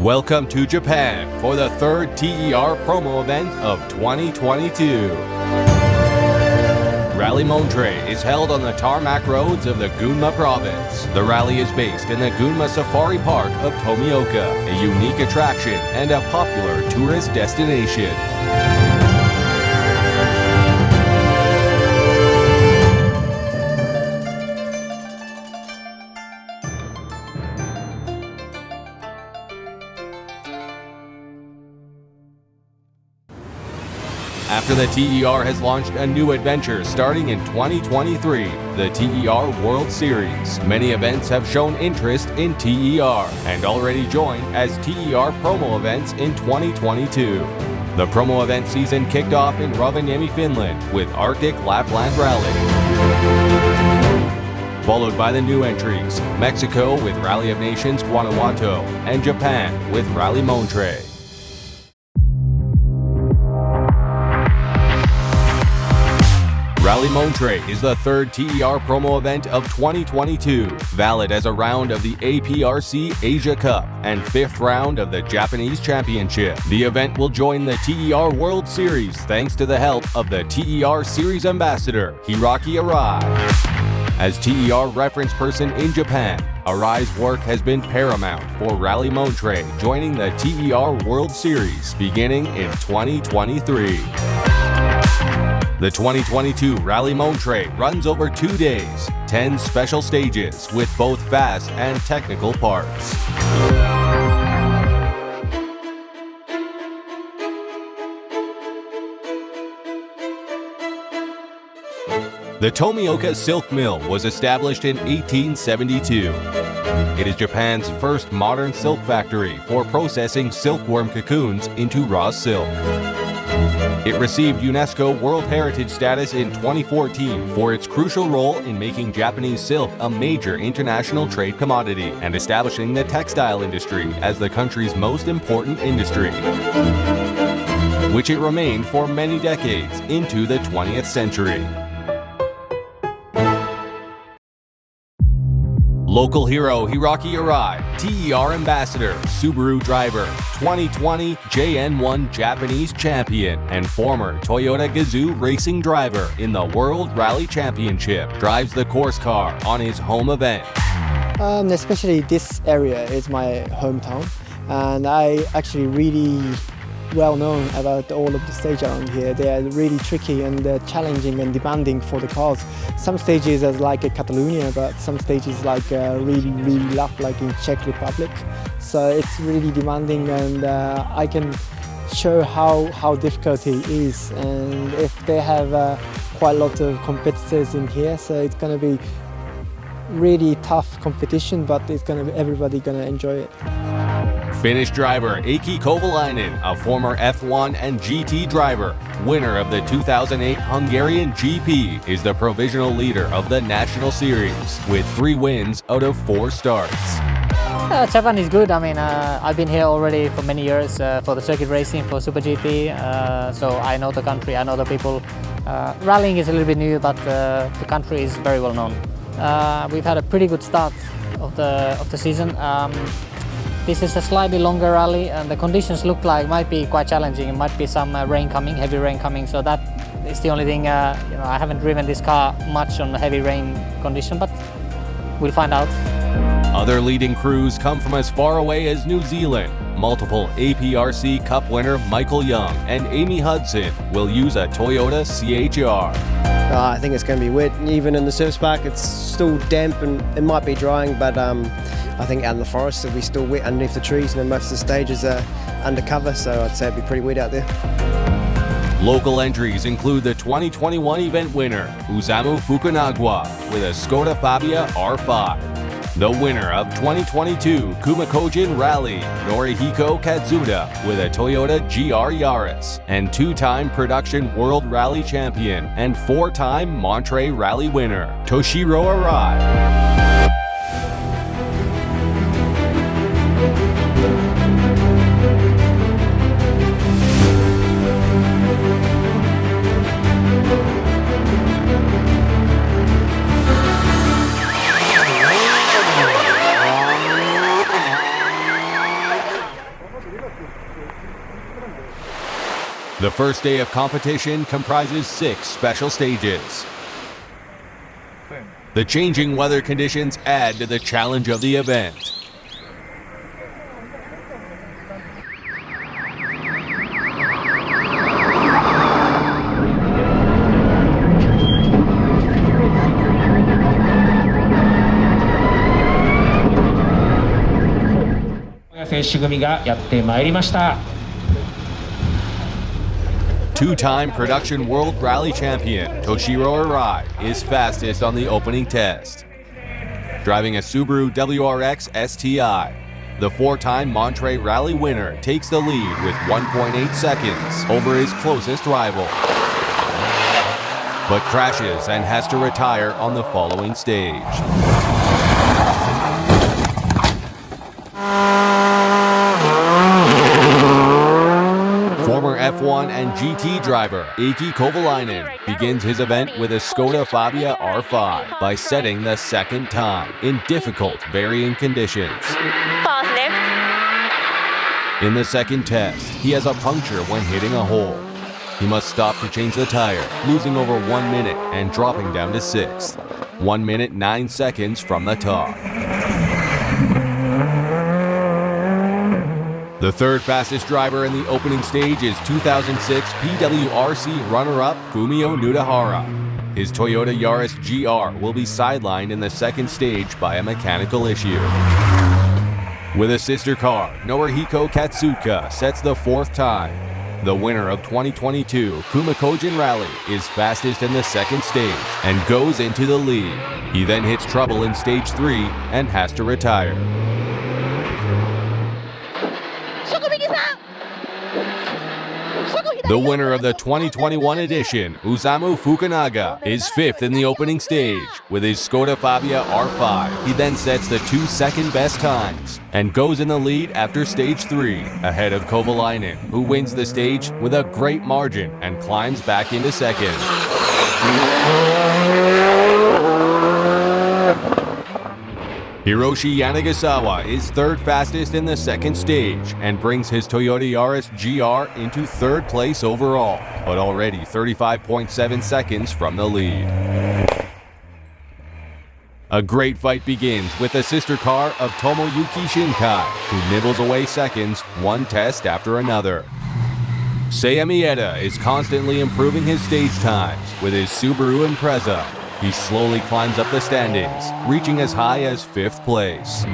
Welcome to Japan for the third TER Promo Event of 2022. Rally Montre is held on the tarmac roads of the Gunma province. The rally is based in the Gunma Safari Park of Tomioka, a unique attraction and a popular tourist destination. After the TER has launched a new adventure starting in 2023, the TER World Series, many events have shown interest in TER and already joined as TER Promo Events in 2022. The Promo Event season kicked off in Rovaniemi, Finland with Arctic Lapland Rally. Followed by the new entries, Mexico with Rally of Nations Guanajuato and Japan with Rally Montre. Rally Montre is the third TER Promo Event of 2022, valid as a round of the APRC Asia Cup and fifth round of the Japanese Championship. The event will join the TER World Series thanks to the help of the TER Series Ambassador, Hiroki Arai. As TER reference person in Japan, Arai's work has been paramount for Rally Montre joining the TER World Series beginning in 2023. The 2022 Rally Montre runs over 2 days, 10 special stages with both fast and technical parts. The Tomioka Silk Mill was established in 1872. It is Japan's first modern silk factory for processing silkworm cocoons into raw silk. It received UNESCO World Heritage status in 2014 for its crucial role in making Japanese silk a major international trade commodity and establishing the textile industry as the country's most important industry, which it remained for many decades into the 20th century. Local hero Hiroki Arai, TER Ambassador, Subaru driver, 2020 JN1 Japanese champion, and former Toyota Gazoo racing driver in the World Rally Championship, drives the course car on his home event. Especially this area is my hometown, and I actually really well known about all of the stages around here. They are really tricky and challenging and demanding for the cars. Some stages are like a Catalonia, but some stages like really rough, like in Czech Republic. So it's really demanding, and I can show how difficult it is. And if they have quite a lot of competitors in here, so it's going to be really tough competition, but it's going to be everybody going to enjoy it. Finnish driver Kovalainen, a former F1 and GT driver, winner of the 2008 Hungarian GP, is the provisional leader of the National Series with 3 wins out of 4 starts. Japan is good. I mean, I've been here already for many years for the circuit racing, for Super GT, so I know the country, I know the people. Rallying is a little bit new, but the country is very well known. We've had a pretty good start of the season. This is a slightly longer rally, and the conditions look like might be quite challenging. It might be some rain coming, heavy rain coming. So that is the only thing. I haven't driven this car much on the heavy rain condition, but we'll find out. Other leading crews come from as far away as New Zealand. Multiple APRC Cup winner Michael Young and Amy Hudson will use a Toyota CHR. I think it's going to be wet. Even in the surf park, it's still damp and it might be drying, but I think out in the forest it'll be still wet underneath the trees, and then most of the stages are undercover, so I'd say it'll be pretty wet out there. Local entries include the 2021 event winner, Usamu Fukunaga, with a Skoda Fabia R5. The winner of 2022 Kumakojin Rally, Norihiko Katsuda, with a Toyota GR Yaris, and 2-time production World Rally champion and 4-time Montre Rally winner, Toshiro Arai. The first day of competition comprises 6 special stages. The changing weather conditions add to the challenge of the event. Two-time production World Rally Champion Toshiro Arai is fastest on the opening test. Driving a Subaru WRX STI, the 4-time Montre Rally winner takes the lead with 1.8 seconds over his closest rival, but crashes and has to retire on the following stage. Former F1 and GT driver Aki Kovalainen begins his event with a Skoda Fabia R5 by setting the second time in difficult varying conditions. In the second test, he has a puncture when hitting a hole. He must stop to change the tire, losing over 1 minute and dropping down to 6th. 1 minute 9 seconds from the top. The third fastest driver in the opening stage is 2006 PWRC runner-up Fumio Nudahara. His Toyota Yaris GR will be sidelined in the second stage by a mechanical issue. With a sister car, Norihiko Katsuka sets the 4th time. The winner of 2022 Kumakojin Rally is fastest in the second stage and goes into the lead. He then hits trouble in stage 3 and has to retire. The winner of the 2021 edition, Osamu Fukunaga, is 5th in the opening stage with his Skoda Fabia R5. He then sets the 2 second best times and goes in the lead after stage 3, ahead of Kovalainen, who wins the stage with a great margin and climbs back into second. Hiroshi Yanagisawa is 3rd fastest in the second stage and brings his Toyota Yaris GR into 3rd place overall, but already 35.7 seconds from the lead. A great fight begins with the sister car of Tomoyuki Shinkai, who nibbles away seconds one test after another. Seiya Mieta is constantly improving his stage times with his Subaru Impreza. He slowly climbs up the standings, reaching as high as 5th place.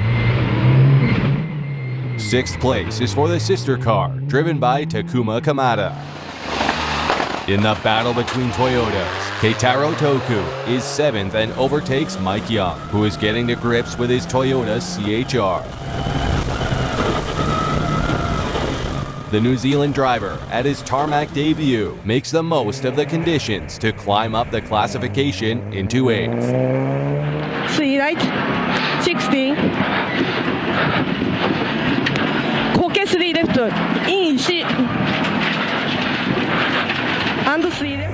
6th place is for the sister car, driven by Takuma Kamada. In the battle between Toyotas, Keitaro Toku is 7th and overtakes Mike Young, who is getting to grips with his Toyota CHR. The New Zealand driver, at his tarmac debut, makes the most of the conditions to climb up the classification into 8th. 3 right, 60. Koke 3 left, in 1. And 3 left.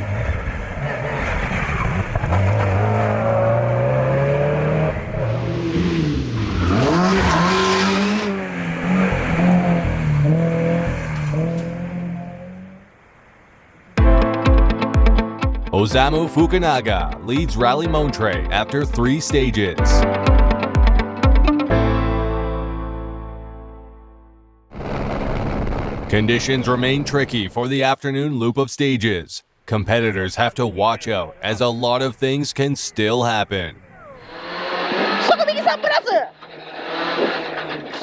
Osamu Fukunaga leads Rally Montre after 3 stages. Conditions remain tricky for the afternoon loop of stages. Competitors have to watch out as a lot of things can still happen.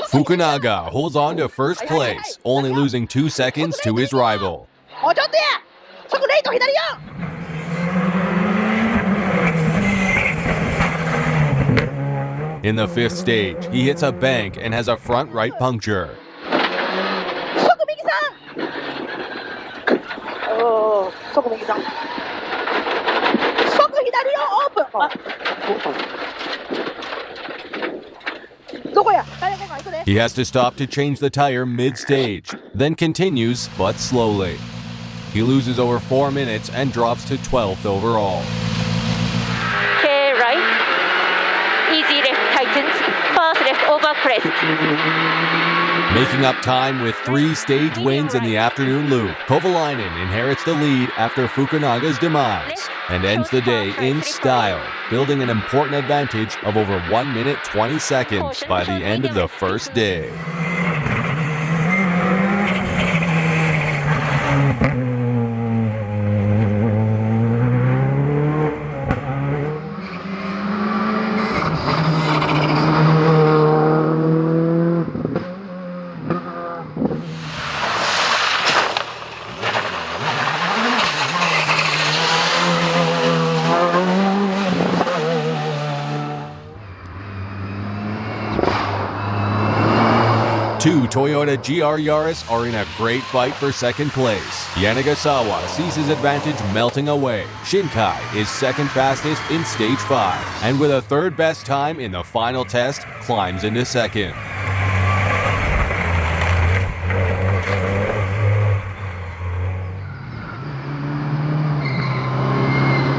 Fukunaga holds on to 1st place, only losing 2 seconds to his rival. In the 5th stage, he hits a bank and has a front right puncture. He has to stop to change the tire mid-stage, then continues, but slowly. He loses over 4 minutes and drops to 12th overall. Okay, right. Easy left tightens. Fast left over crest. Making up time with 3 stage wins in the afternoon loop, Kovalainen inherits the lead after Fukunaga's demise and ends the day in style, building an important advantage of over 1 minute 20 seconds by the end of the first day. Two Toyota GR Yaris are in a great fight for second place. Yanagasawa sees his advantage melting away. Shinkai is second fastest in stage 5, and with a third best time in the final test, climbs into second.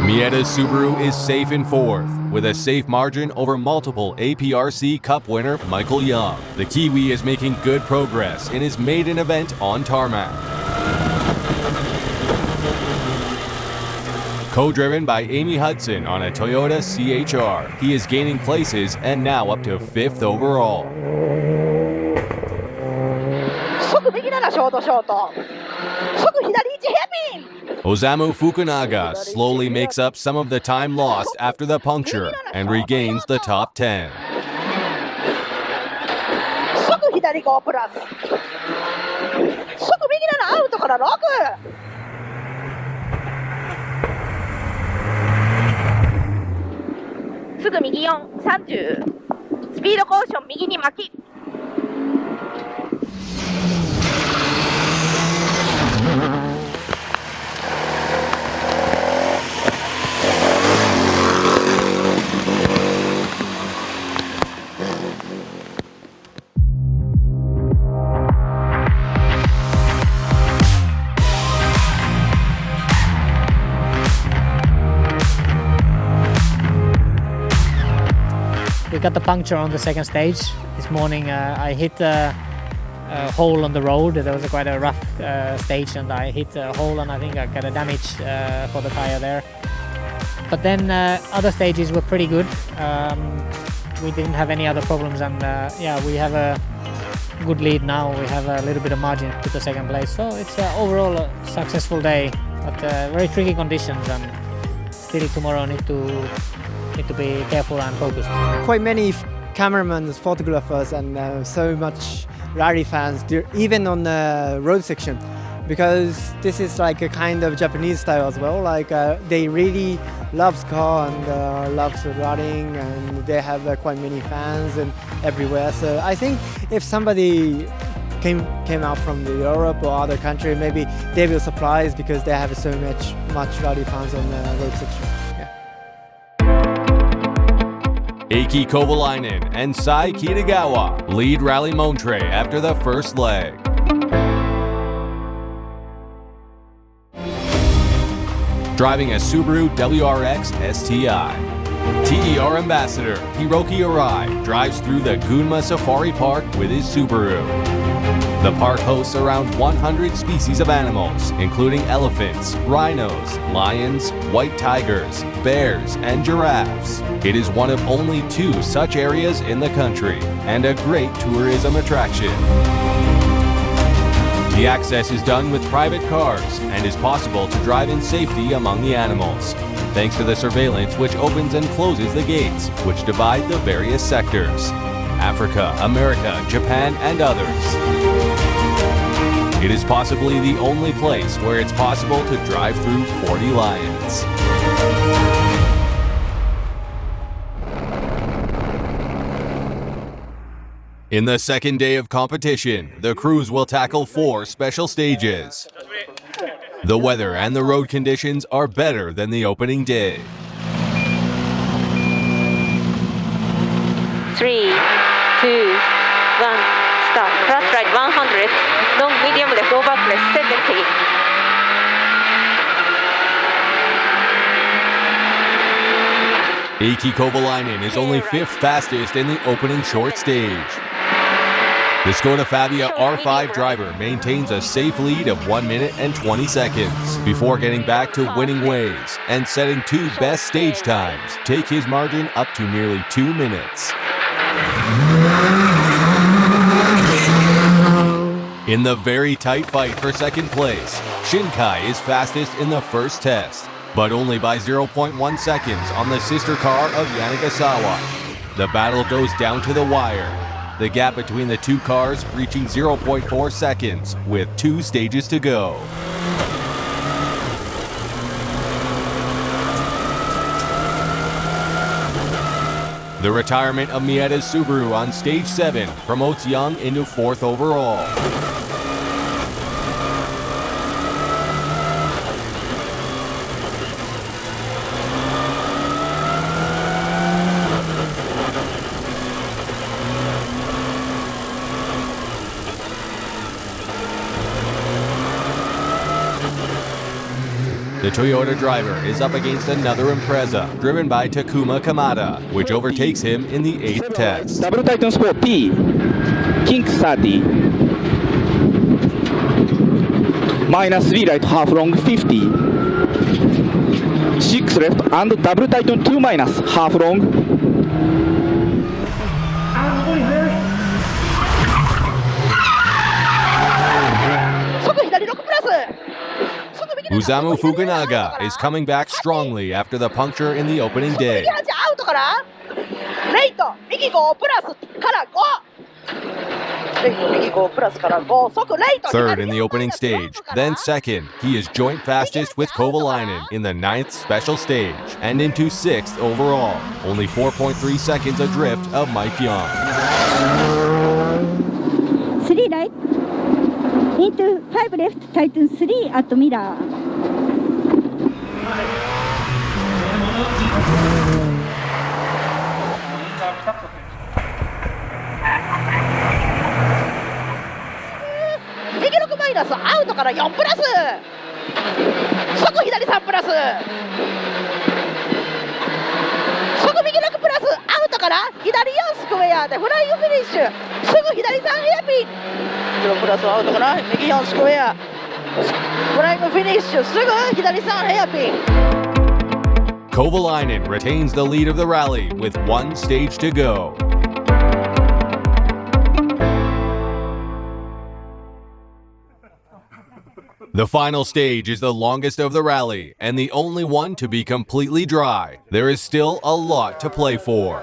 Mieda's Subaru is safe in 4th, with a safe margin over multiple APRC Cup winner Michael Young. The Kiwi is making good progress in his maiden event on tarmac. Co-driven by Amy Hudson on a Toyota CHR, he is gaining places and now up to 5th overall. Osamu Fukunaga slowly makes up some of the time lost after the puncture and regains the top 10. We got the puncture on the second stage. This morning I hit a hole on the road. There was quite a rough stage and I hit a hole and I think I got a damage for the tire there. But then other stages were pretty good. We didn't have any other problems and yeah, we have a good lead now. We have a little bit of margin to the second place. So it's overall a successful day, but very tricky conditions and still tomorrow need to be careful and focused. Quite many cameramen, photographers, and so much rally fans, even on the road section, because this is like a kind of Japanese style as well. Like they really love car and loves rallying, and they have quite many fans and everywhere. So I think if somebody came out from Europe or other country, maybe they will surprise because they have so much rally fans on the road section. Eiki Kovalainen and Sai Kitagawa lead Rally Montre after the first leg. Driving a Subaru WRX STI. TER ambassador Hiroki Arai drives through the Gunma Safari Park with his Subaru. The park hosts around 100 species of animals, including elephants, rhinos, lions, white tigers, bears, and giraffes. It is one of only 2 such areas in the country, and a great tourism attraction. The access is done with private cars, and is possible to drive in safety among the animals, thanks to the surveillance which opens and closes the gates, which divide the various sectors: Africa, America, Japan, and others. It is possibly the only place where it's possible to drive through 40 lions. In the second day of competition, the crews will tackle 4 special stages. The weather and the road conditions are better than the opening day. 3, 2, 1, start. Flat right 100, long medium left over crest 70. Eiki Kovalainen is only 5th fastest in the opening short stage. The Skoda Fabia R5 driver maintains a safe lead of 1 minute and 20 seconds before getting back to winning ways and setting two best stage times, take his margin up to nearly 2 minutes. In the very tight fight for second place, Shinkai is fastest in the first test, but only by 0.1 seconds on the sister car of Yanagisawa. The battle goes down to the wire, the gap between the two cars reaching 0.4 seconds with 2 stages to go. The retirement of Mieda's Subaru on stage 7 promotes Young into 4th overall. The Toyota driver is up against another Impreza, driven by Takuma Kamada, which overtakes him in the 8th test. Double Titan Sport T, Kink 30. Minus 3 right, half long 50. 6 left and Double Titan 2 minus, half long. Usamu Fukunaga is coming back strongly after the puncture in the opening day. Third in the opening stage, then second, he is joint fastest with Kovalainen in the 9th special stage, and into 6th overall, only 4.3 seconds adrift of Mike Young. 3 right, into 5 left, Titan 3 at Mira. Kovalainen retains the lead of the rally with 1 stage to go. The final stage is the longest of the rally and the only one to be completely dry. There is still a lot to play for.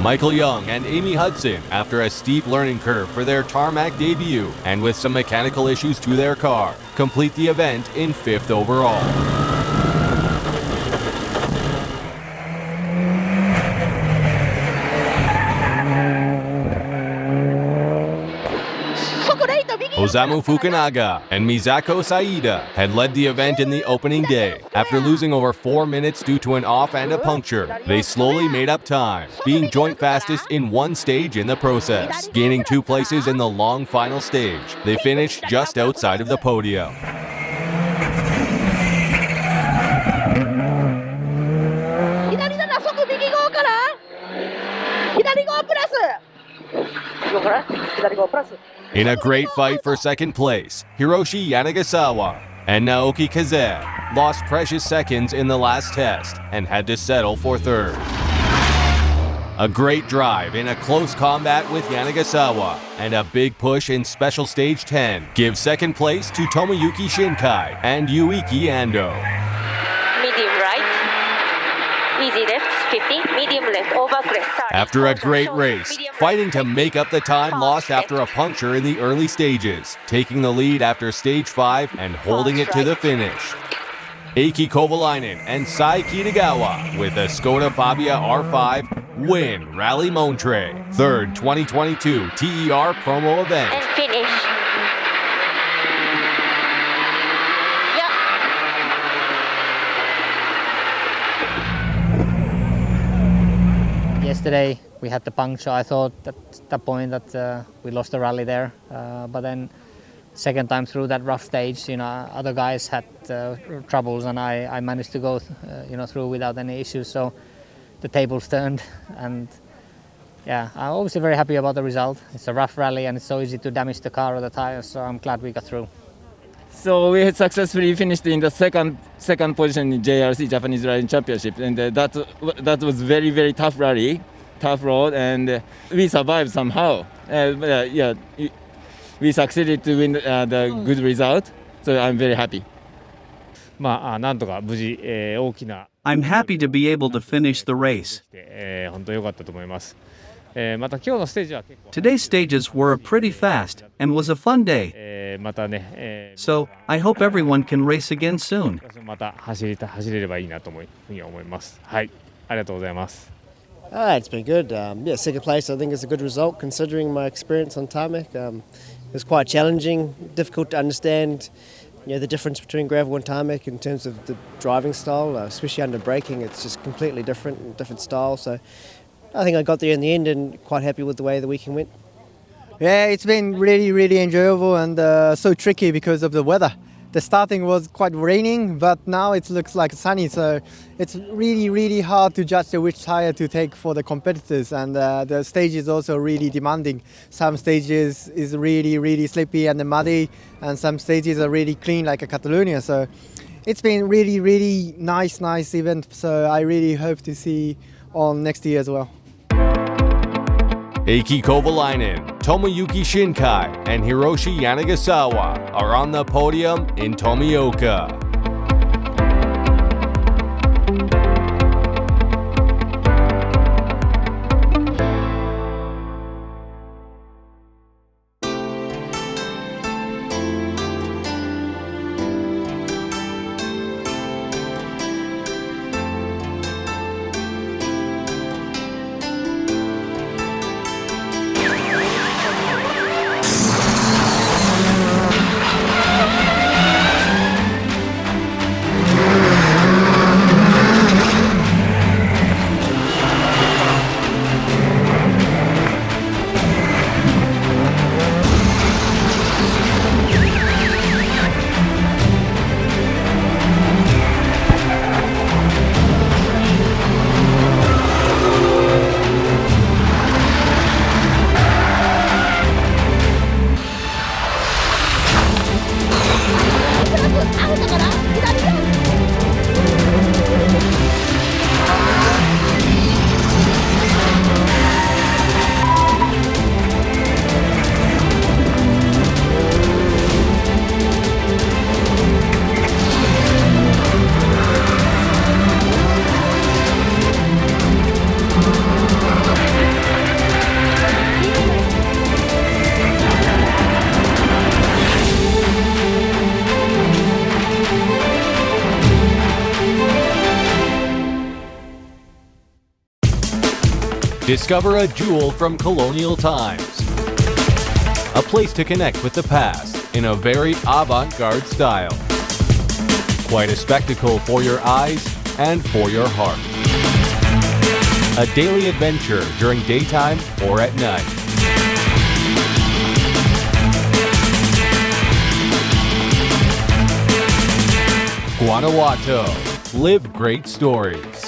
Michael Young and Amy Hudson, after a steep learning curve for their tarmac debut and with some mechanical issues to their car, complete the event in 5th overall. Osamu Fukunaga and Misako Saida had led the event in the opening day. After losing over 4 minutes due to an off and a puncture, they slowly made up time, being joint fastest in 1 stage in the process. Gaining 2 places in the long final stage, they finished just outside of the podium. In a great fight for second place, Hiroshi Yanagisawa and Naoki Kaze lost precious seconds in the last test and had to settle for 3rd. A great drive in a close combat with Yanagisawa and a big push in special stage 10 gives second place to Tomoyuki Shinkai and Yuiki Ando. Medium right, easy left 50, medium left over crest. After a great race, fighting to make up the time lost after a puncture in the early stages, taking the lead after stage 5 and holding it to the finish. Eiki Kovalainen and Sai Kitagawa with the Skoda Fabia R5 win Rally Montre, 3rd 2022 TER Promo Event. And finish. yesterday we had the puncture. I thought at that point that we lost the rally there, but then second time through that rough stage, other guys had troubles, and I managed to go through without any issues. So the tables turned, and yeah, I'm obviously very happy about the result. It's a rough rally and it's so easy to damage the car or the tires, so I'm glad we got through. So we had successfully finished in the second position in JRC Japanese Rallying Championship, and that was very, very tough rally, tough road, and we survived somehow. We succeeded to win the good result, so I'm very happy. なんとか無事、大きな I'm happy to be able to finish the race. 本当良かったと思います。また今日のステージは結構 Today's stages were pretty fast and was a fun day. またね、So I hope everyone can race again soon. また走れればいいなというふうに思います。はい、ありがとうございます。It's been good. Second place I think is a good result considering my experience on tarmac. It was quite challenging, difficult to understand the difference between gravel and tarmac in terms of the driving style, especially under braking. It's just completely different style. So I think I got there in the end and quite happy with the way the weekend went. Yeah, it's been really, really enjoyable and so tricky because of the weather. The starting was quite raining, but now it looks like sunny, so it's really, really hard to judge which tire to take for the competitors, and the stage is also really demanding. Some stages is really, really slippy and muddy, and some stages are really clean like a Catalonia, so it's been really, really nice event, so I really hope to see on next year as well. Eiki Kovalainen, Tomoyuki Shinkai, and Hiroshi Yanagasawa are on the podium in Tomioka. Discover a jewel from colonial times. A place to connect with the past in a very avant-garde style. Quite a spectacle for your eyes and for your heart. A daily adventure during daytime or at night. Guanajuato. Live great stories.